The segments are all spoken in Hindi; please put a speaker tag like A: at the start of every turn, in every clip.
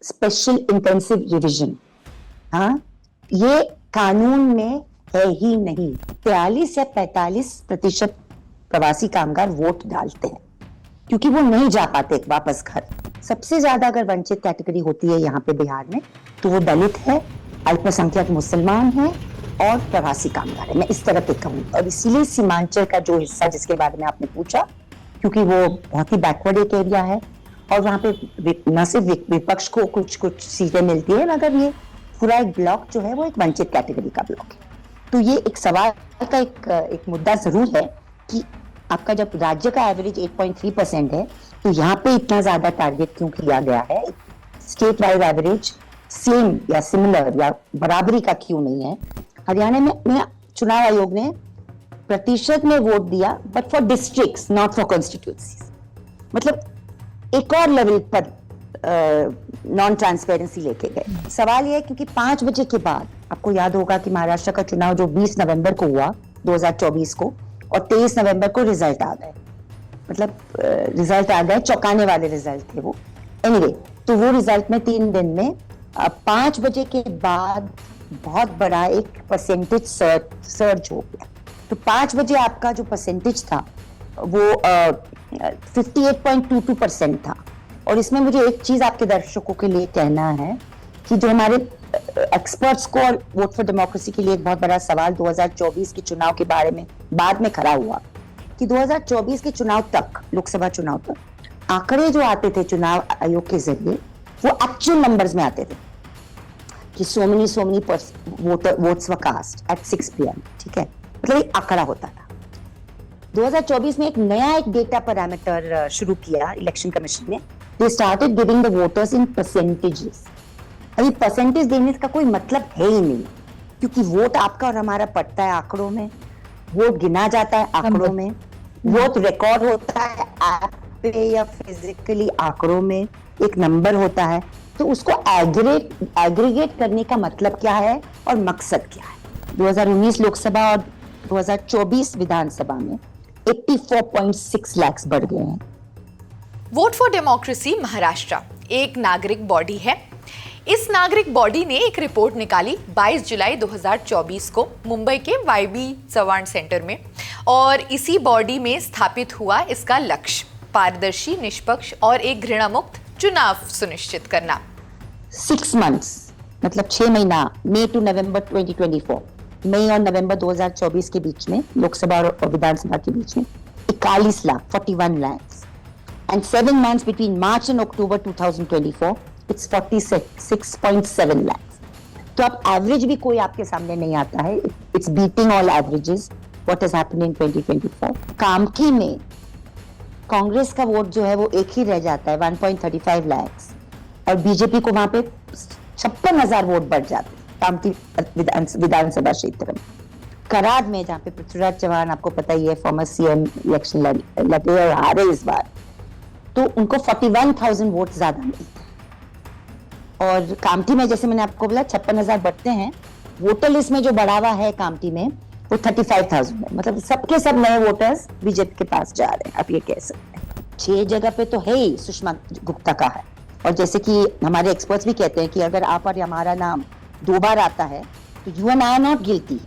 A: स्पेशल इंटेंसिव रिविजन, हाँ, ये कानून में है ही नहीं। 43 या 45% प्रवासी कामगार वोट डालते हैं क्योंकि वो नहीं जा पाते वापस घर। सबसे ज्यादा अगर वंचित कैटेगरी होती है यहाँ पे बिहार में तो वो दलित है, अल्पसंख्यक मुसलमान है और प्रवासी कामगार है। मैं इस तरह पे कहूँ, और इसीलिए सीमांचल का जो हिस्सा जिसके बारे में आपने पूछा, क्योंकि वो बहुत ही बैकवर्ड एक एरिया है और वहाँ पे न सिर्फ विपक्ष को कुछ कुछ सीटें मिलती है, मगर ये पूरा एक ब्लॉक जो है वो एक वंचित कैटेगरी का ब्लॉक है। तो ये एक सवाल का एक मुद्दा जरूर है कि आपका जब राज्य का एवरेज 8.3% है तो यहाँ पे इतना ज्यादा टारगेट क्यों किया गया है? स्टेट वाइड एवरेज सेम या सिमिलर या बराबरी का क्यों नहीं है? हरियाणा में चुनाव आयोग ने प्रतिशत में वोट दिया, but for districts not for constituencies. मतलब एक और लेवल पर नॉन ट्रांसपेरेंसी लेके गए। सवाल यह है क्योंकि 5 बजे के बाद आपको याद होगा कि महाराष्ट्र का चुनाव जो 20 नवंबर को हुआ 2024 को, और 23 नवंबर को रिजल्ट आ गए। मतलब रिजल्ट आ गए, चौंकाने वाले रिजल्ट थे वो। एनीवे, तो वो रिजल्ट में 3 दिन में 5 बजे के बाद बहुत बड़ा एक परसेंटेज सर्ज हो गया। तो 5 बजे आपका जो परसेंटेज था वो 58.22% था। और इसमें मुझे एक चीज आपके दर्शकों के लिए कहना है कि जो हमारे एक्सपर्ट्स को और वोट फॉर डेमोक्रेसी के लिए एक बहुत बड़ा सवाल 2024 के चुनाव के बारे में बाद में खड़ा हुआ कि 2024 के चुनाव तक, लोकसभा चुनाव तक आंकड़े जो आते थे चुनाव आयोग के जरिए वो एक्चुअल नंबर्स में आते थे कि so many votes were cast at 6 PM, ठीक है, मतलब एक आंकड़ा होता था। 2024 में एक नया डेटा पैरामीटर शुरू किया इलेक्शन कमीशन ने। They started giving the voters in percentages। अभी परसेंटेज देने का कोई मतलब है ही नहीं, क्योंकि वोट आपका और हमारा पड़ता है आंकड़ों में, वोट गिना जाता है आंकड़ों में, वोट रिकॉर्ड होता है ऐप पे या फिजिकली आंकड़ों में, एक नंबर होता है। तो उसको एग्रीगेट करने का मतलब क्या है और मकसद क्या है? 2019 लोकसभा और 2024 विधानसभा में 84.6 लाख बढ़ गए हैं।
B: वोट फॉर डेमोक्रेसी महाराष्ट्र एक नागरिक बॉडी है। इस नागरिक बॉडी ने एक रिपोर्ट निकाली 22 जुलाई 2024 को मुंबई के वाईबी चव्हाण सेंटर में, और इसी बॉडी में स्थापित हुआ इसका लक्ष्य पारदर्शी, निष्पक्ष और एक घृणामुक्त चुनाव सुनिश्चित करना।
A: 6 months मतलब 6 महीना, मई टू नवंबर 2024, मई और नवंबर 2024 के बीच में, लोकसभा और विधानसभा के बीच में 41 lakh 41 lakh, and 7 months between March and October 2024 it's 46.7 lakh. तो अब एवरेज भी कोई आपके सामने नहीं आता है, it's beating all averages what has happened in 2024। Kamthi में कांग्रेस का वोट जो है वो एक ही रह जाता है 1.35 लाख, और बीजेपी को वहां पे 56,000 वोट बढ़ जाते हैं कामठी विधानसभा क्षेत्र में। कराड़ में जहाँ पे पृथ्वीराज चव्हाण, आपको पता ही है, फॉर्मर सीएम इलेक्शन लगे और हारे इस बार, तो उनको 41,000 वोट ज्यादा मिलते हैं। और कामठी में जैसे मैंने आपको बोला 56,000 बढ़ते हैं, वोटर लिस्ट में जो बढ़ावा है कामठी में वो 35,000 है। मतलब सबके सब नए वोटर्स बीजेपी के पास जा रहे हैं, आप ये कह सकते हैं। 6 जगह पे तो है ही सुषमा गुप्ता का है, और जैसे कि हमारे एक्सपर्ट्स भी कहते हैं कि अगर आप और हमारा नाम 2 बार आता है तो you and I are not guilty,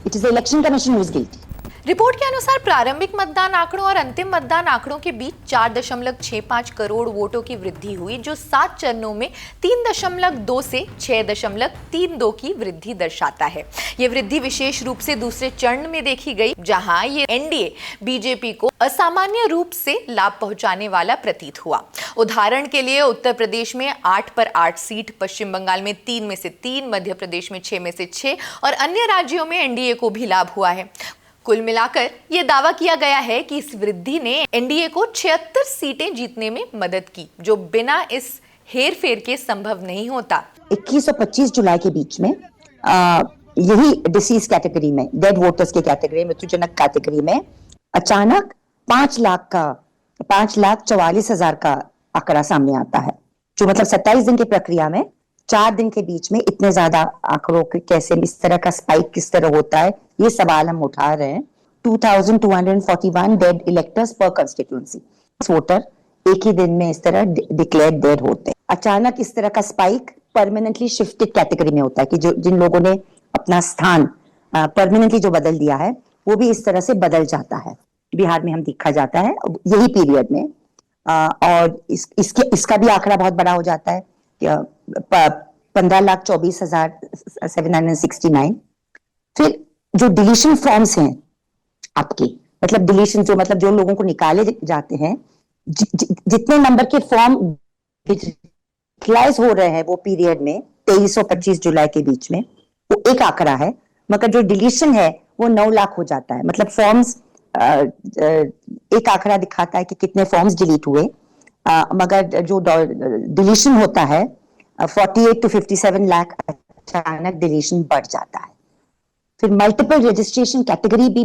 A: it is the election commission who is guilty.
B: Report के अनुसार प्रारंभिक मतदान आंकड़ों और अंतिम मतदान आंकड़ों के बीच 4.65 करोड़ वोटों की वृद्धि हुई, जो 7 चरणों में 3.2 से 6.32 की वृद्धि दर्शाता है। ये वृद्धि विशेष रूप से दूसरे चरण में देखी गई, जहां ये एनडीए बीजेपी को असामान्य रूप से लाभ पहुंचाने वाला प्रतीत हुआ। उदाहरण के लिए उत्तर प्रदेश में 8 पर 8 सीट, पश्चिम बंगाल में 3 में से 3, मध्य प्रदेश में 6 में से 6 और अन्य राज्यों में एनडीए को भी लाभ हुआ है। कुल मिलाकर ये दावा किया गया है कि इस वृद्धि ने एनडीए को 76 सीटें जीतने में मदद की, जो बिना इस हेरफेर के संभव नहीं होता।
A: 21 और 25 जुलाई के बीच में यही डिसीज कैटेगरी में, डेड वोटर्स के कैटेगरी, मृत्युजनक कैटेगरी में अचानक 5,44,000 का आंकड़ा सामने आता है, जो मतलब 27 दिन की प्रक्रिया में 4 दिन के बीच में इतने ज्यादा आंकड़ों के कैसे, इस तरह का स्पाइक किस तरह होता है, ये सवाल हम उठा रहे हैं। 2,241 डेड इलेक्टर्स पर कंस्टिट्यूएंसी वोटर एक ही दिन में इस तरह डिक्लेयर डेड होते हैं। अचानक इस तरह का स्पाइक परमानेंटली शिफ्टेड कैटेगरी में होता है कि जो जिन लोगों ने अपना स्थान परमानेंटली जो बदल दिया है वो भी इस तरह से बदल जाता है। बिहार में हम देखा जाता है यही पीरियड में। और इसका भी आंकड़ा बहुत बड़ा हो जाता है, 15,24,769। फिर जो डिलीशन फॉर्म्स हैं आपके, मतलब डिलीशन जो मतलब जो लोगों को निकाले जाते हैं, जितने नंबर के फॉर्म डिक्लाइज हो रहे हैं वो पीरियड में 23 और 25 जुलाई के बीच में, वो एक आंकड़ा है, मगर जो डिलीशन है वो 9 लाख हो जाता है। मतलब फॉर्म्स एक आंकड़ा दिखाता है कि कितने फॉर्म्स डिलीट हुए, मगर जो डिलीशन होता है 48 to 57 लाख अचानक डिलीशन बढ़ जाता है। फिर मल्टीपल रजिस्ट्रेशन कैटेगरी भी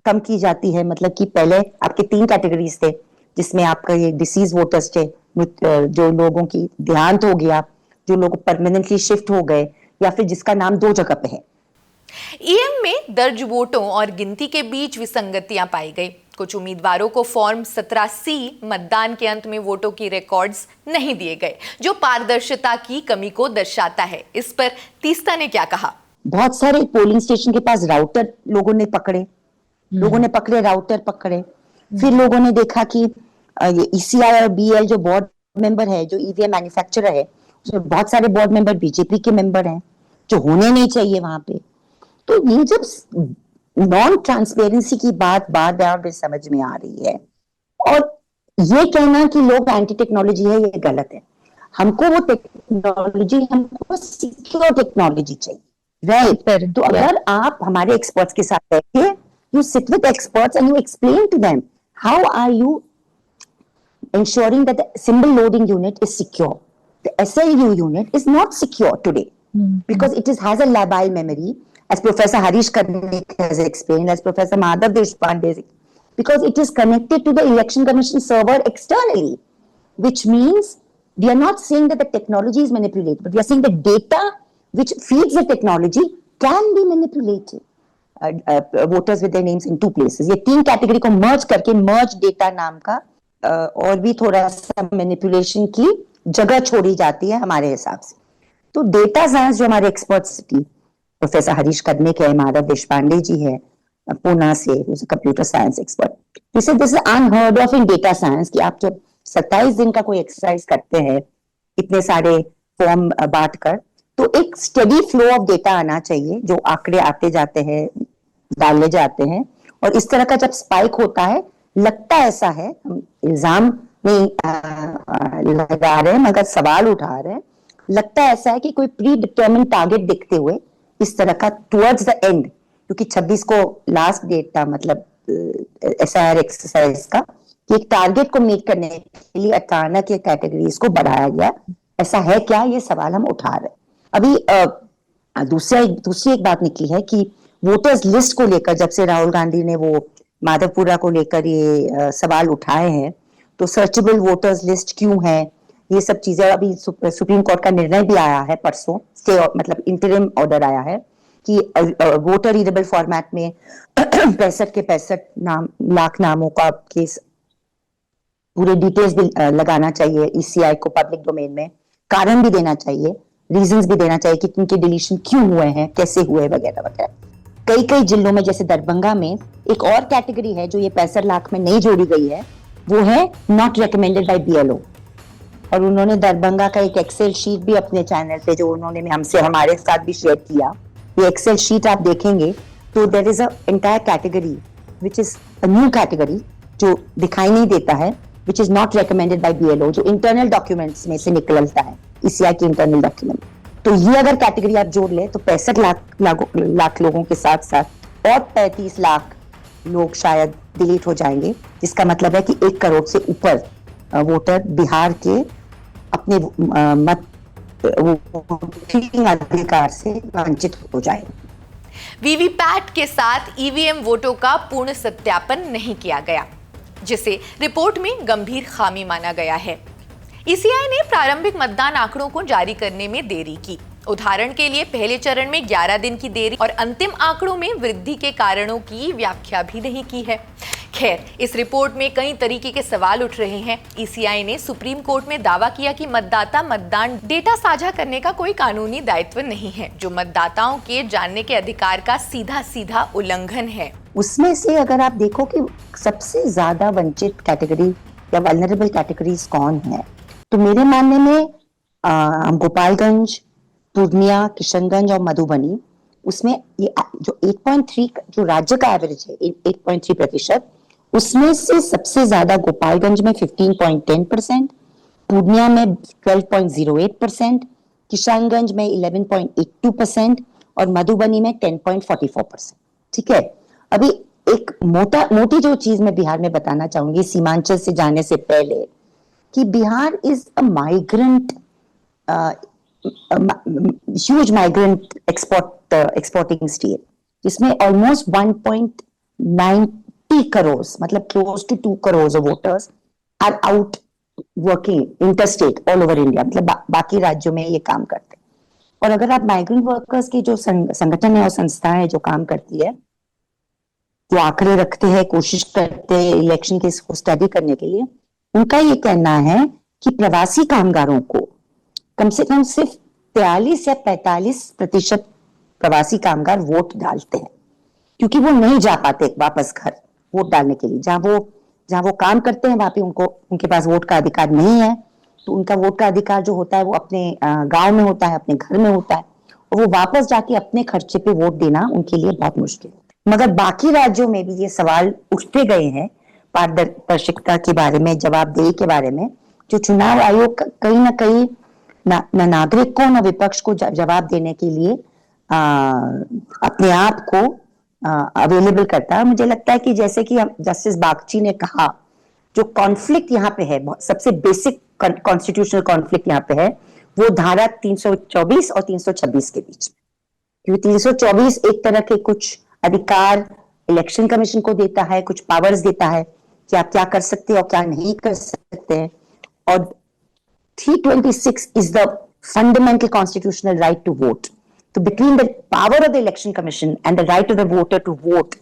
A: कम की जाती है, मतलब कि पहले आपके 3 कैटेगरीज थे जिसमें आपका ये डिसीज वोटर्स थे, जो लोगों की देहांत हो गया, जो लोग परमानेंटली शिफ्ट हो गए, या फिर जिसका नाम 2 जगह पे है।
B: ईएम में दर्ज वोटों और गिनती के बीच विसंगतियां पाई गई। कुछ उम्मीदवारों को फॉर्म 17C मतदान के अंत में वोटों की रिकॉर्ड्स नहीं दिए गए, जो पारदर्शिता की कमी को दर्शाता है। इस पर तीस्ता ने क्या कहा?
A: बहुत सारे पोलिंग स्टेशन के पास राउटर लोगों ने पकड़े, राउटर पकड़े। फिर लोगों ने देखा कि ईसीआई और बीएल जो बोर्ड मेंबर है, जो ईवीएम मैन्युफैक्चरर है, उसमें बहुत सारे बोर्ड मेंबर बीजेपी के मेंबर हैं जो होने नहीं चाहिए वहां पे। तो ये जब नॉन ट्रांसपेरेंसी की बात बार बार समझ में आ रही है, और ये कहना कि लोग एंटी टेक्नोलॉजी है, ये गलत है। हमको वो टेक्नोलॉजी, हमको सिक्योर टेक्नोलॉजी चाहिए, राइट? तो अगर आप हमारे एक्सपर्ट्स के साथ बैठे, you sit with experts and you explain to them how are you ensuring that the symbol loading unit is secure. The SLU unit is not secure today because it has a labile memory, as Professor Harish Kadnik has explained, as Professor Madhav Deshpande, because it is connected to the Election Commission server externally, which means we are not saying that the technology is manipulated, but we are saying the data which feeds the technology can be manipulated. Voters with their names in 2 places, ये 3 कैटेगरी को मर्ज करके मर्ज डेटा नाम का और भी थोड़ा सा मैनिपुलेशन की जगह छोड़ी जाती है हमारे हिसाब से। तो डेटा साइंस जो हमारे एक्सपर्ट्स की प्रोफेसर हरीश कदमिक है, माधव देशपांडे जी है पूना से, computer science expert. This is unheard of in data science कि आप जब 27 दिन का कोई एक्सरसाइज करते हैं, इतने सारे फॉर्म बांट कर, तो एक स्टडी फ्लो ऑफ डेटा आना चाहिए, जो आंकड़े आते जाते हैं, डाले जाते हैं। और इस तरह का जब स्पाइक होता है, लगता ऐसा है, हम इल्जाम नहीं लगा रहे हैं मगर सवाल उठा रहे हैं, लगता ऐसा है कि कोई प्री डिटर्मिन्ड टारगेट देखते हुए इस तरह का टुवर्ड्स द एंड, क्योंकि 26 को लास्ट डेट था, मतलब एसआईआर एक्सरसाइज का, कि एक टारगेट को मीट करने के लिए अचानक ये कैटेगरीज को बढ़ाया गया। ऐसा है क्या, ये सवाल हम उठा रहे हैं। अभी दूसरी एक बात निकली है कि वोटर्स लिस्ट को लेकर, जब से राहुल गांधी ने वो माधवपुरा को लेकर ये सवाल उठाए हैं, तो सर्चेबल वोटर्स लिस्ट क्यों है, ये सब चीजें, अभी सुप्रीम कोर्ट का निर्णय भी आया है परसों, स्टे मतलब इंटरिम ऑर्डर आया है कि वोटर रीडेबल फॉर्मेट में 65 के 65 लाख नामों का केस पूरे डिटेल्स भी लगाना चाहिए ईसीआई को पब्लिक डोमेन में, कारण भी देना चाहिए, रीजंस भी देना चाहिए कि उनके डिलीशन क्यों हुए हैं, कैसे हुए, वगैरह वगैरह। कई जिलों में, जैसे दरभंगा में एक और कैटेगरी है जो ये 65 लाख में नहीं जोड़ी गई है, वो है नॉट रिकमेंडेड बाय बीएलओ। और उन्होंने दरभंगा का एक एक्सेल शीट भी अपने चैनल पे, जो उन्होंने हमारे साथ भी शेयर किया, ये एक्सेल शीट आप देखेंगे तो there is a entire category which is a new category जो दिखाई नहीं देता है, which is not recommended by BLO, जो इंटरनल डॉक्यूमेंट्स में से निकलता है, ईसीआई के इंटरनल डॉक्यूमेंट। तो ये अगर कैटेगरी आप जोड़ ले तो 65 लाख लोगों के साथ साथ और 35 लाख लोग शायद डिलीट हो जाएंगे, जिसका मतलब है कि 1 करोड़ से ऊपर वोटर बिहार के अपने मत अधिकार से वंचित हो जाएंगे।
B: वीवीपैट के साथ ईवीएम वोटों का पूर्ण सत्यापन नहीं किया गया, जिसे रिपोर्ट में गंभीर खामी माना गया है। ईसीआई ने प्रारंभिक मतदान आंकड़ों को जारी करने में देरी की। उदाहरण के लिए पहले चरण में 11 दिन की देरी और अंतिम आंकड़ों में वृद्धि के कारणों की व्याख्या भी नहीं की है। खैर, इस रिपोर्ट में कई तरीके के सवाल उठ रहे हैं। ईसीआई ने सुप्रीम कोर्ट में दावा किया कि मतदाता मतदान डेटा साझा करने का कोई कानूनी दायित्व नहीं है, जो मतदाताओं के जानने के अधिकार का सीधा सीधा उल्लंघन है।
A: उसमें से अगर आप देखो कि सबसे ज्यादा वंचित कैटेगरी या वल्नरेबल कैटेगरीज कौन है, तो मेरे मानने में गोपालगंज, पूर्णिया, किशनगंज और मधुबनी, उसमें ये जो 8.3 जो राज्य का एवरेज है 8.3%, उसमें से सबसे ज्यादा गोपालगंज में 15.10%, पूर्णिया में 12.08%, किशनगंज में 11.82% और मधुबनी में 10.44%। ठीक है, अभी एक मोटी जो चीज मैं बिहार में बताना चाहूंगी सीमांचल से जाने से पहले, कि Bihar is a migrant huge migrant exporting state, जिसमें ऑलमोस्ट 1.90 करोड़, मतलब close to 2 crore voters are out working interstate all over India, मतलब बाकी राज्यों में ये काम करते हैं। और अगर आप माइग्रेंट वर्कर्स की जो संगठन है और संस्थाएं जो काम करती है, वो आंकड़े रखते हैं, कोशिश करते हैं इलेक्शन के इसको स्टडी करने के लिए, उनका ये कहना है कि प्रवासी कामगारों को कम से कम सिर्फ 43 या 45% प्रवासी कामगार वोट डालते हैं, क्योंकि वो नहीं जा पाते वापस घर वोट डालने के लिए। जहां वो काम करते हैं वहां पे उनके पास वोट का अधिकार नहीं है, तो उनका वोट का अधिकार जो होता है वो अपने गांव में होता है, अपने घर में होता है, और वो वापस जाके अपने खर्चे पे वोट देना उनके लिए बहुत मुश्किल है। मगर बाकी राज्यों में भी ये सवाल उठते गए हैं पारदर्शिता के बारे में, जवाबदेही के बारे में, जो चुनाव आयोग कहीं ना कहीं न नागरिक को न विपक्ष को जवाब देने के लिए अपने आप को अवेलेबल करता है। मुझे लगता है कि जैसे कि जस्टिस बागची ने कहा, जो कॉन्फ्लिक्ट यहाँ पे है, सबसे बेसिक कॉन्स्टिट्यूशनल कॉन्फ्लिक्ट यहाँ पे है, वो धारा 324 और 326 के बीच में, क्योंकि 324 एक तरह के कुछ अधिकार इलेक्शन कमीशन को देता है, कुछ पावर्स देता है कि आप क्या कर सकते हैं और क्या नहीं कर सकते हैं, और 326 is the fundamental constitutional right to vote. So between the power of the election commission and the right of the voter to vote,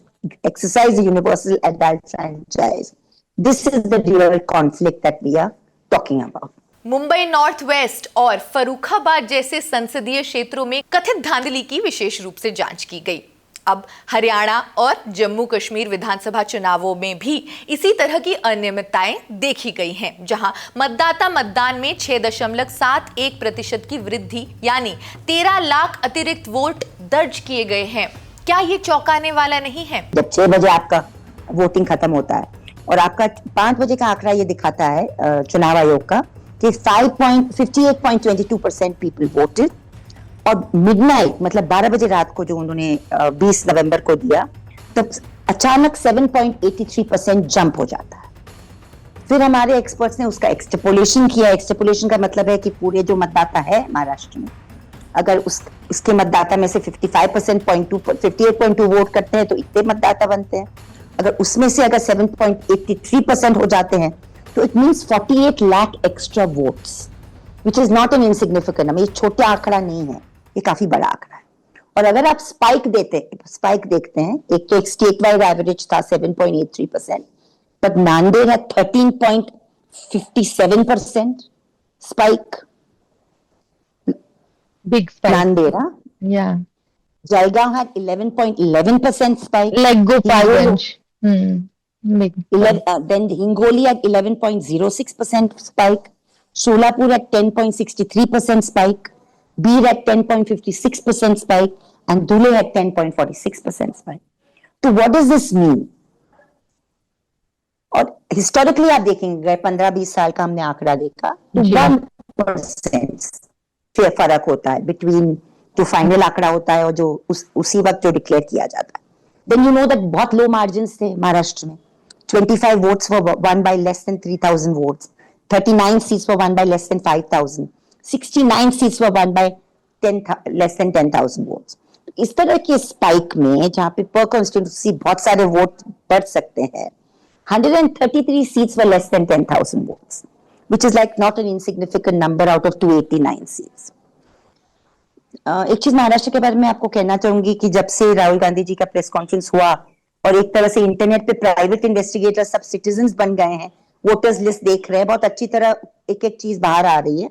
A: exercise the universal adult franchise, this is the real conflict that we are talking about.
B: Mumbai north west और फर्रुखाबाद जैसे संसदीय क्षेत्रों में कथित धांधली की विशेष रूप से जांच की गई। अब हरियाणा और जम्मू कश्मीर विधानसभा चुनावों में भी इसी तरह की अनियमितताएं देखी गई हैं, जहां मतदाता मतदान में 6.71% की वृद्धि यानी 13 लाख अतिरिक्त वोट दर्ज किए गए हैं। क्या ये चौंकाने वाला नहीं है?
A: जब 6 बजे आपका वोटिंग खत्म होता है और आपका 5 बजे का आंकड़ा ये दिखाता है चुनाव आयोग का कि 58.22% पीपल वोटेड, और मिडनाइट मतलब 12 बजे रात को जो उन्होंने 20 नवंबर को दिया, तब अचानक 7.83% जंप हो जाता है। फिर हमारे एक्सपर्ट्स ने उसका एक्सट्रपोलेशन किया। एक्सट्रपोलेशन का मतलब है कि पूरे जो मतदाता है महाराष्ट्र में, अगर उसके मतदाता में से 58.2 वोट करते हैं तो इतने मतदाता बनते हैं। अगर उसमें से अगर 7.83% हो जाते हैं तो it means 48 lakh extra votes, which is not an insignificant number. ये छोटा आंकड़ा नहीं है, ये काफी बड़ा आंकड़ा है। और अगर आप स्पाइक देखते हैं, एक तो एक स्टेट वाइड एवरेज था 7.83%, but Nanded had 13.57% spike.
C: Big spike.
A: Nanded, huh?
C: Yeah.
A: Jalgaon had 11.11% spike.
C: Like Gopalganj. Big.
A: Then Hingoli had 11.06% spike. Solapur had 10.63% spike. Beer had 10.56% spike. And Dhule had 10.46% spike. So what does this mean? और हिस्टोरिकली आप देखेंगे 15-20 साल का हमने आंकड़ा देखा, 1% फर्क होता है बिटवीन जो फाइनल आंकड़ा होता है और जो उसी वक्त जो डिक्लेयर किया जाता है। देन यू नो दैट बहुत लो मार्जिन्स थे महाराष्ट्र में। 25 votes were one by less than 3000 votes, 39 seats were one by less than 5000, 69 seats were one by less than 10,000 votes. इस तरह के स्पाइक में जहां पे पर कॉन्स्टिट्यूंसी बहुत सारे वोट बढ़ सकते हैं, 133 seats were less than 10,000 votes, which is like not an insignificant number out of 289 seats. एक चीज महाराष्ट्र के बारे में आपको कहना चाहूंगी कि जब से राहुल गांधी जी का प्रेस कॉन्फ्रेंस हुआ और एक तरह से इंटरनेट पे प्राइवेट इन्वेस्टिगेटर सब सिटीजन्स बन गए हैं, वोटर्स लिस्ट देख रहे हैं, बहुत अच्छी तरह एक एक चीज बाहर आ रही है।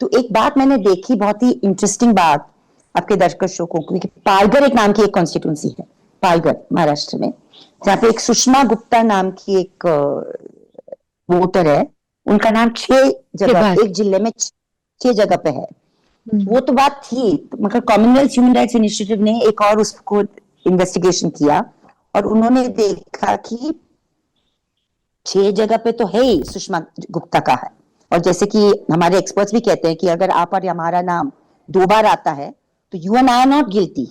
A: तो एक बात मैंने देखी, बहुत ही इंटरेस्टिंग बात आपके दर्शकों को, कि पालघर एक नाम की एक कॉन्स्टिट्यूंसी है, पालघर महाराष्ट्र में, जहाँ पे एक सुषमा गुप्ता नाम की एक वोटर है, उनका नाम 6 जगह, एक जिले में 6 जगह पे है। वो तो बात थी, मगर कॉमनवेल्थ ह्यूमन राइट्स इनिशिएटिव ने एक और उसको इन्वेस्टिगेशन किया और उन्होंने देखा कि 6 जगह पे तो है ही सुषमा गुप्ता का है। और जैसे कि हमारे एक्सपर्ट्स भी कहते हैं कि अगर आप और हमारा नाम 2 बार आता है तो you and I are not guilty,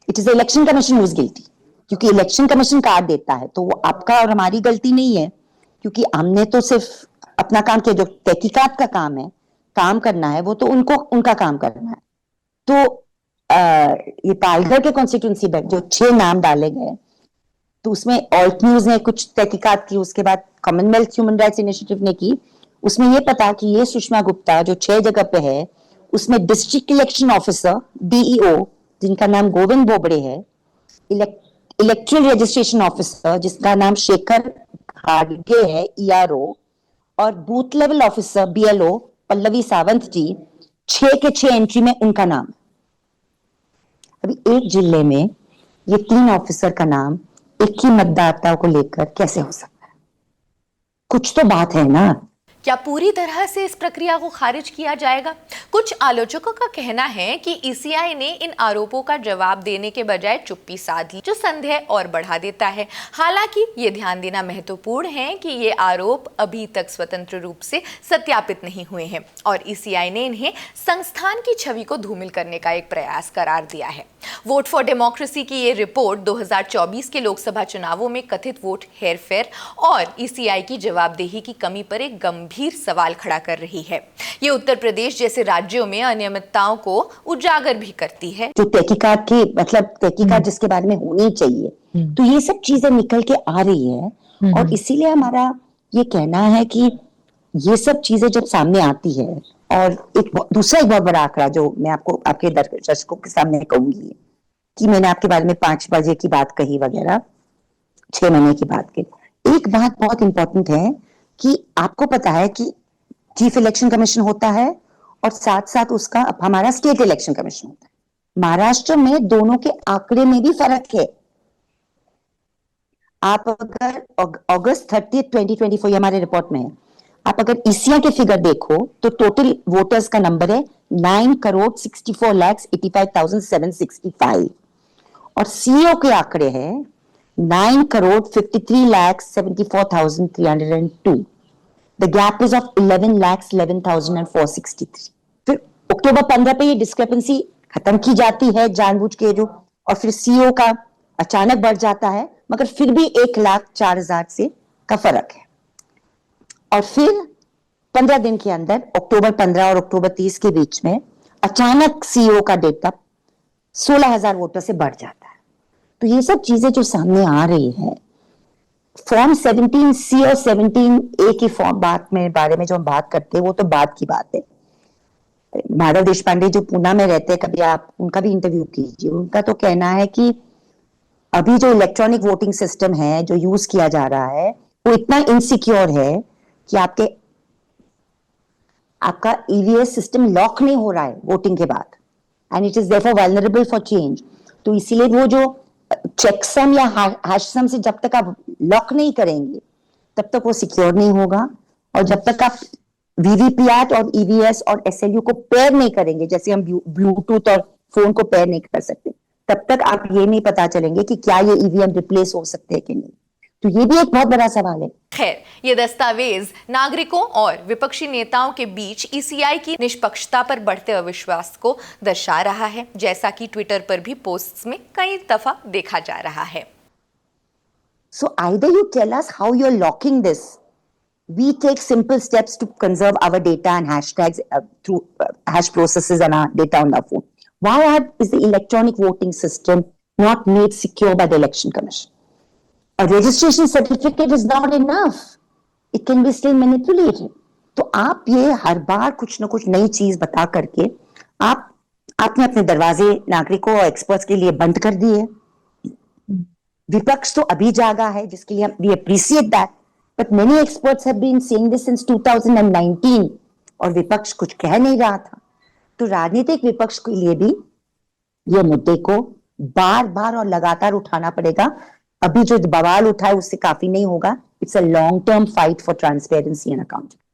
A: it is election commission whose guilty, क्योंकि इलेक्शन कमीशन कार्ड देता है, तो वो आपका और हमारी गलती नहीं है, क्योंकि हमने तो सिर्फ अपना काम किया। जो तहकीकात का काम है, काम करना है, वो तो उनको उनका काम करना है। तो ये पालघर के कॉन्स्टिट्यूंसी में जो 6 नाम डाले गए, तो उसमें ऑल्ट न्यूज ने कुछ तहकीकात की, उसके बाद कॉमनवेल्थ ह्यूमन राइट्स इनिशिएटिव ने की। उसमें ये पता कि ये सुषमा गुप्ता जो 6 जगह पे है, उसमें डिस्ट्रिक्ट इलेक्शन ऑफिसर डीईओ जिनका नाम गोविंद बोबड़े है, इलेक्ट्रल रजिस्ट्रेशन ऑफिसर जिसका नाम शेखर खाड़गे है ईआरओ, और booth level officer BLO Pallavi Sawant ji, 6 के 6 एंट्री में उनका नाम। अभी एक जिले में ये 3 ऑफिसर का नाम एक ही मतदाता को लेकर कैसे हो सकता है? कुछ तो बात है ना।
B: क्या पूरी तरह से इस प्रक्रिया को खारिज किया जाएगा? कुछ आलोचकों का कहना है कि ईसीआई ने इन आरोपों का जवाब देने के बजाय चुप्पी साध ली, जो संदेह और बढ़ा देता है। हालांकि ये ध्यान देना महत्वपूर्ण है कि ये आरोप अभी तक स्वतंत्र रूप से सत्यापित नहीं हुए हैं और ईसीआई ने इन्हें संस्थान की छवि को धूमिल करने का एक प्रयास करार दिया है। वोट फॉर डेमोक्रेसी की ये रिपोर्ट 2024 के लोकसभा चुनावों में कथित वोट हेरफेर और ईसीआई की जवाबदेही की कमी पर एक गंभीर सवाल खड़ा कर रही है। ये उत्तर प्रदेश जैसे राज्यों में अनियमितताओं को उजागर भी करती है।
A: जो तहकीकात की, मतलब तहकीकात जिसके बारे में होनी चाहिए, तो ये सब चीजें निकल के आ रही है और इसीलिए हमारा ये कहना है कि ये सब चीजें जब सामने आती है, और एक दूसरा एक बहुत बड़ा आंकड़ा जो मैं आपको आपके दर्शकों के सामने कहूंगी कि मैंने आपके बारे में 5 बजे की बात कही वगैरह, 6 महीने की बात कही। एक बात बहुत इंपॉर्टेंट है कि आपको पता है कि चीफ इलेक्शन कमीशन होता है और साथ साथ उसका हमारा स्टेट इलेक्शन कमीशन होता है। महाराष्ट्र में दोनों के आंकड़े में भी फर्क है। आप अगर अगस्त 30, 2024 हमारे रिपोर्ट में है, आप अगर ईसीआई के फिगर देखो तो टोटल वोटर्स का नंबर है 9,64,85,765 और सीईओ के आंकड़े हैं 9,53,74,302। The gap is of 11,11,463। फिर अक्टूबर 15 पे ये डिस्क्रिपेंसी खत्म की जाती है जानबूझ के जो, और फिर सीईओ का अचानक बढ़ जाता है, मगर फिर भी 1,04,000 से का फर्क है। और फिर 15 दिन के अंदर अक्टूबर 15 और अक्टूबर 30 के बीच में अचानक सीईओ का डेटा 16,000 वोटर से बढ़ जाता है। तो ये सब चीजें जो सामने आ रही है, फॉर्म 17C और 17A की फॉर्म बारे में जो हम बात करते हैं, वो तो बात की बात है। माधव देशपांडे जो पूना में रहते हैं, कभी आप उनका भी इंटरव्यू कीजिए। उनका तो कहना है कि अभी जो इलेक्ट्रॉनिक वोटिंग सिस्टम है जो यूज किया जा रहा है, वो इतना इनसिक्योर है कि आपका ईवीएस सिस्टम लॉक नहीं हो रहा है वोटिंग के बाद, and it is therefore vulnerable for change. तो इसीलिए वो जो चेकसम या हैशसम से जब तक आप लॉक नहीं करेंगे तब तक वो सिक्योर नहीं होगा, और जब तक आप वीवीपीएटी और ईवीएस और एसएलयू को पेयर नहीं करेंगे, जैसे हम ब्लूटूथ और फोन को पेयर नहीं कर सकते, तब तक आप ये नहीं पता चलेंगे कि क्या ये ईवीएम रिप्लेस हो सकते हैं कि नहीं। तो ये भी एक बहुत बड़ा सवाल है।
B: खैर, ये दस्तावेज नागरिकों और विपक्षी नेताओं के बीच ईसीआई की निष्पक्षता पर बढ़ते अविश्वास को दर्शा रहा है, जैसा कि ट्विटर पर भी पोस्ट्स में कई दफा देखा जा रहा है।
A: So either you tell us how you're locking this, we take simple steps to conserve our data and hashtags through hash processes and our data on our phone. Why is the electronic voting system not made secure by the Election Commission? A registration certificate is not enough. It can be still manipulated. तो आप ये हर बार कुछ न कुछ नई चीज बता करके आपने अपने दरवाजे नागरिकों और एक्सपर्ट्स के लिए बंद कर दिए। विपक्ष तो अभी जागा है, जिसके लिए we appreciate that, but many experts have been saying this since 2019 और विपक्ष कुछ कह नहीं रहा था। तो राजनीतिक विपक्ष के लिए भी ये मुद्दे को बार बार और लगातार उठाना पड़ेगा। अभी जो बवाल उठा है उससे काफी नहीं होगा। It's a long term fight for transparency and accountability.